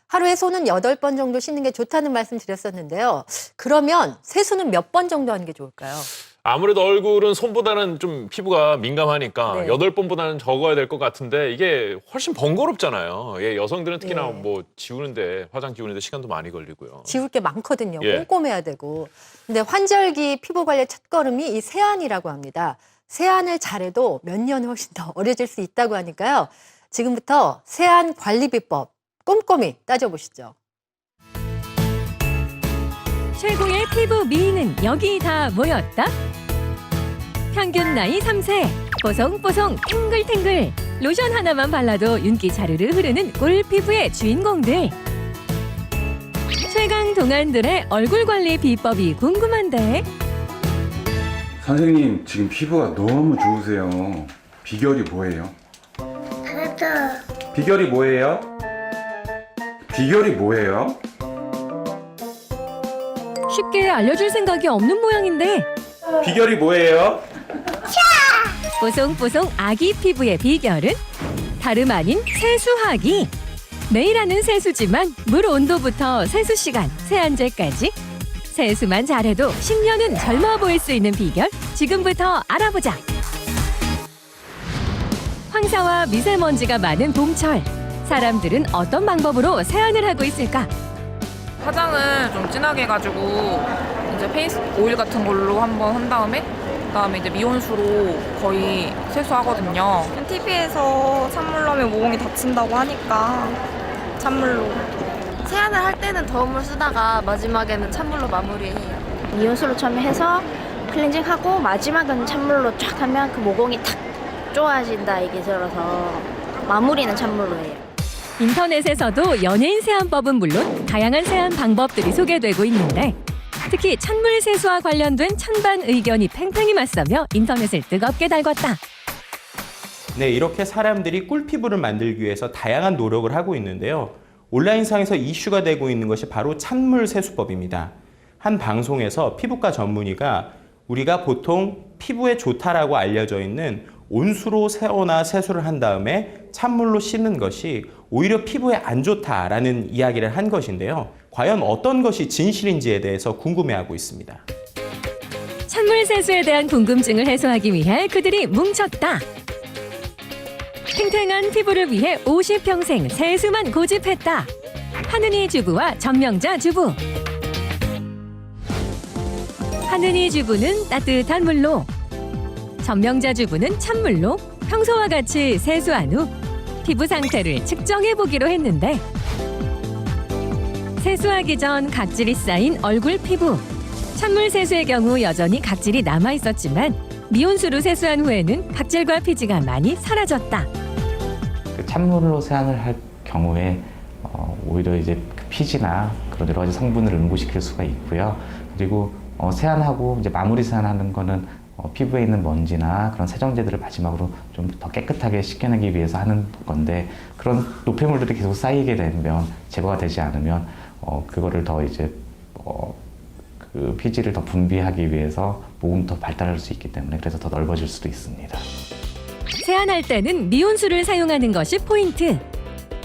하루에 손은 8번 정도 씻는 게 좋다는 말씀 드렸었는데요. 그러면 세수는 몇 번 정도 하는 게 좋을까요? 아무래도 얼굴은 손보다는 좀 피부가 민감하니까 네. 8번보다는 적어야 될 것 같은데 이게 훨씬 번거롭잖아요. 예, 여성들은 특히나 네. 뭐 지우는데, 화장 지우는데 시간도 많이 걸리고요. 지울 게 많거든요. 예. 꼼꼼해야 되고. 근데 환절기 피부 관리 첫걸음이 이 세안이라고 합니다. 세안을 잘해도 몇 년 훨씬 더 어려질 수 있다고 하니까요. 지금부터 세안 관리 비법 꼼꼼히 따져보시죠. 최고의 피부 미인은 여기 다 모였다. 평균 나이 3세, 뽀송뽀송 탱글탱글, 로션 하나만 발라도 윤기 자르르 흐르는 꿀 피부의 주인공들. 최강 동안들의 얼굴 관리 비법이 궁금한데 선생님, 지금 피부가 너무 좋으세요. 비결이 뭐예요? 비결이 뭐예요? 비결이 뭐예요? 쉽게 알려줄 생각이 없는 모양인데 비결이 뭐예요? 뽀송뽀송 아기 피부의 비결은 다름 아닌 세수하기. 매일 하는 세수지만 물 온도부터 세수 시간, 세안제까지 세수만 잘해도 10년은 젊어 보일 수 있는 비결 지금부터 알아보자. 황사와 미세먼지가 많은 봄철, 사람들은 어떤 방법으로 세안을 하고 있을까? 화장을 좀 진하게 해가지고 이제 페이스 오일 같은 걸로 한번 한 다음에 그다음에 이제 미온수로 거의 세수하거든요. TV에서 찬물 넣으면 모공이 다친다고 하니까 찬물로. 세안을 할 때는 더운 물 쓰다가 마지막에는 찬물로 마무리해요. 미온수로 처음에 해서 클렌징하고 마지막은 찬물로 쫙 하면 그 모공이 탁 좋아진다 이게 들어서 마무리는 찬물로 해요. 인터넷에서도 연예인 세안법은 물론 다양한 세안 방법들이 소개되고 있는데 특히 찬물 세수와 관련된 찬반 의견이 팽팽히 맞서며 인터넷을 뜨겁게 달궜다. 네, 이렇게 사람들이 꿀피부를 만들기 위해서 다양한 노력을 하고 있는데요. 온라인상에서 이슈가 되고 있는 것이 바로 찬물 세수법입니다. 한 방송에서 피부과 전문의가 우리가 보통 피부에 좋다라고 알려져 있는 온수로 세거나 세수를 한 다음에 찬물로 씻는 것이 오히려 피부에 안 좋다라는 이야기를 한 것인데요. 과연 어떤 것이 진실인지에 대해서 궁금해하고 있습니다. 찬물 세수에 대한 궁금증을 해소하기 위해 그들이 뭉쳤다. 탱탱한 피부를 위해 50평생 세수만 고집했다. 한은희 주부와 전명자 주부. 한은희 주부는 따뜻한 물로, 전명자 주부는 찬물로 평소와 같이 세수한 후 피부 상태를 측정해 보기로 했는데 세수하기 전 각질이 쌓인 얼굴 피부. 찬물 세수의 경우 여전히 각질이 남아 있었지만 미온수로 세수한 후에는 각질과 피지가 많이 사라졌다. 찬물로 세안을 할 경우에 오히려 이제 그 피지나 그런 여러 가지 성분을 응고시킬 수가 있고요. 그리고 세안하고 이제 마무리 세안하는 거는 피부에 있는 먼지나 그런 세정제들을 마지막으로 좀 더 깨끗하게 씻겨내기 위해서 하는 건데 그런 노폐물들이 계속 쌓이게 되면 제거가 되지 않으면 그거를 더 이제 그 피지를 더 분비하기 위해서 모공이 더 발달할 수 있기 때문에 그래서 더 넓어질 수도 있습니다. 세안할 때는 미온수를 사용하는 것이 포인트.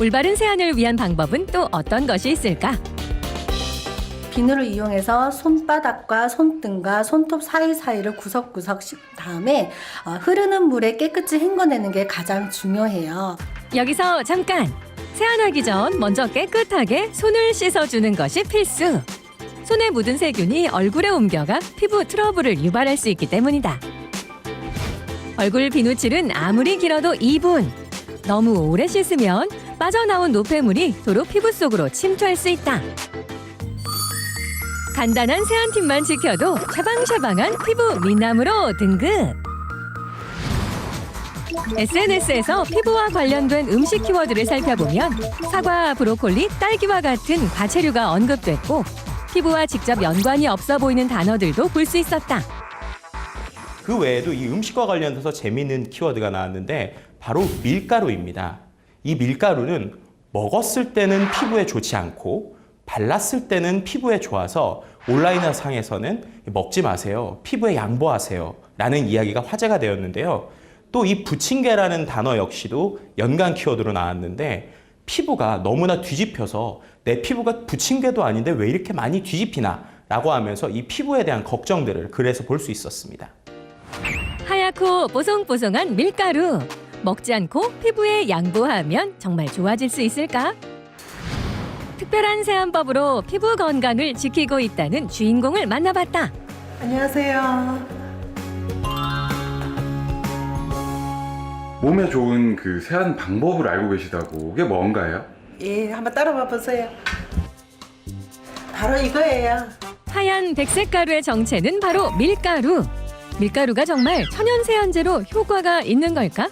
올바른 세안을 위한 방법은 또 어떤 것이 있을까? 비누를 이용해서 손바닥과 손등과 손톱 사이사이를 구석구석 씻은 다음에 흐르는 물에 깨끗이 헹궈내는 게 가장 중요해요. 여기서 잠깐! 세안하기 전 먼저 깨끗하게 손을 씻어주는 것이 필수. 손에 묻은 세균이 얼굴에 옮겨가 피부 트러블을 유발할 수 있기 때문이다. 얼굴 비누칠은 아무리 길어도 2분. 너무 오래 씻으면 빠져나온 노폐물이 도로 피부 속으로 침투할 수 있다. 간단한 세안 팁만 지켜도 샤방샤방한 피부 미남으로 등극. SNS에서 피부와 관련된 음식 키워드를 살펴보면 사과, 브로콜리, 딸기와 같은 과채류가 언급됐고 피부와 직접 연관이 없어 보이는 단어들도 볼 수 있었다. 그 외에도 이 음식과 관련해서 재미있는 키워드가 나왔는데 바로 밀가루입니다. 이 밀가루는 먹었을 때는 피부에 좋지 않고 발랐을 때는 피부에 좋아서 온라인상에서는 먹지 마세요, 피부에 양보하세요 라는 이야기가 화제가 되었는데요. 또 이 부침개라는 단어 역시도 연관 키워드로 나왔는데 피부가 너무나 뒤집혀서 내 피부가 부침개도 아닌데 왜 이렇게 많이 뒤집히나? 라고 하면서 이 피부에 대한 걱정들을 글에서 볼 수 있었습니다. 하얗고 뽀송뽀송한 밀가루. 먹지 않고 피부에 양보하면 정말 좋아질 수 있을까? 특별한 세안법으로 피부 건강을 지키고 있다는 주인공을 만나봤다. 안녕하세요. 몸에 좋은 그 세안 방법을 알고 계시다고. 그게 뭔가요? 예, 한번 따라봐 보세요. 바로 이거예요. 하얀 백색 가루의 정체는 바로 밀가루. 밀가루가 정말 천연 세안제로 효과가 있는 걸까?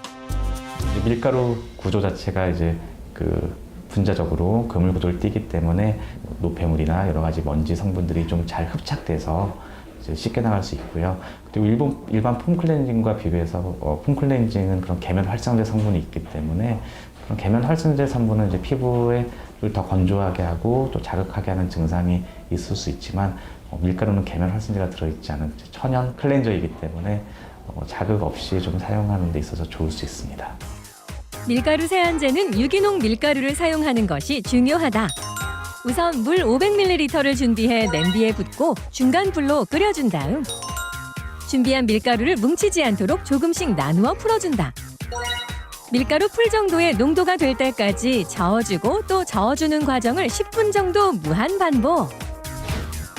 밀가루 구조 자체가 이제 그 분자적으로 그물 구조를 띠기 때문에 노폐물이나 여러 가지 먼지 성분들이 좀 잘 흡착돼서 이제 쉽게 나갈 수 있고요. 그리고 일반 폼 클렌징과 비교해서 폼 클렌징은 그런 계면 활성제 성분이 있기 때문에 그런 계면 활성제 성분은 이제 피부를 더 건조하게 하고 또 자극하게 하는 증상이 있을 수 있지만 밀가루는 계면 활성제가 들어있지 않은 천연 클렌저이기 때문에 자극 없이 좀 사용하는 데 있어서 좋을 수 있습니다. 밀가루 세안제는 유기농 밀가루를 사용하는 것이 중요하다. 우선 물 500ml를 준비해 냄비에 붓고 중간 불로 끓여준 다음 준비한 밀가루를 뭉치지 않도록 조금씩 나누어 풀어준다. 밀가루 풀 정도의 농도가 될 때까지 저어주고 또 저어주는 과정을 10분 정도 무한 반복.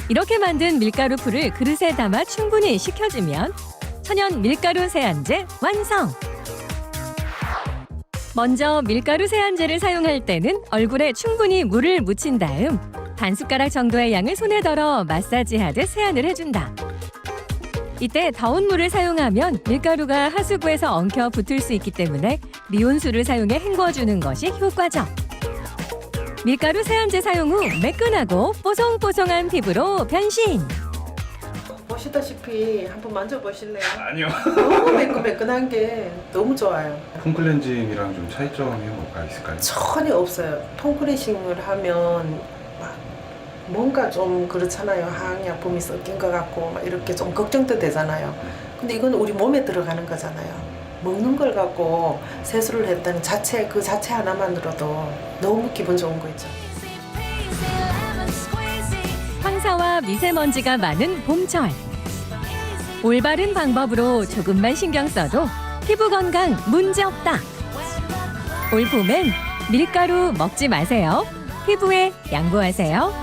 이렇게 만든 밀가루 풀을 그릇에 담아 충분히 식혀주면 천연 밀가루 세안제 완성! 먼저 밀가루 세안제를 사용할 때는 얼굴에 충분히 물을 묻힌 다음 반 숟가락 정도의 양을 손에 덜어 마사지하듯 세안을 해준다. 이때 더운 물을 사용하면 밀가루가 하수구에서 엉켜 붙을 수 있기 때문에 미온수를 사용해 헹궈주는 것이 효과적. 밀가루 세안제 사용 후 매끈하고 뽀송뽀송한 피부로 변신! 보시다시피 한번 만져보실래요? 아니요. 너무 매끈매끈한 게 너무 좋아요. 폼 클렌징이랑 좀 차이점이 뭐가 있을까요? 전혀 없어요. 폼 클렌징을 하면 막 뭔가 좀 그렇잖아요. 항약품이 섞인 것 같고 막 이렇게 좀 걱정도 되잖아요. 근데 이건 우리 몸에 들어가는 거잖아요. 먹는 걸 갖고 세수를 했다는 자체 그 자체 하나만으로도 너무 기분 좋은 거 있죠. 황사와 미세먼지가 많은 봄철. 올바른 방법으로 조금만 신경 써도 피부 건강 문제없다. 올 봄엔 밀가루 먹지 마세요. 피부에 양보하세요.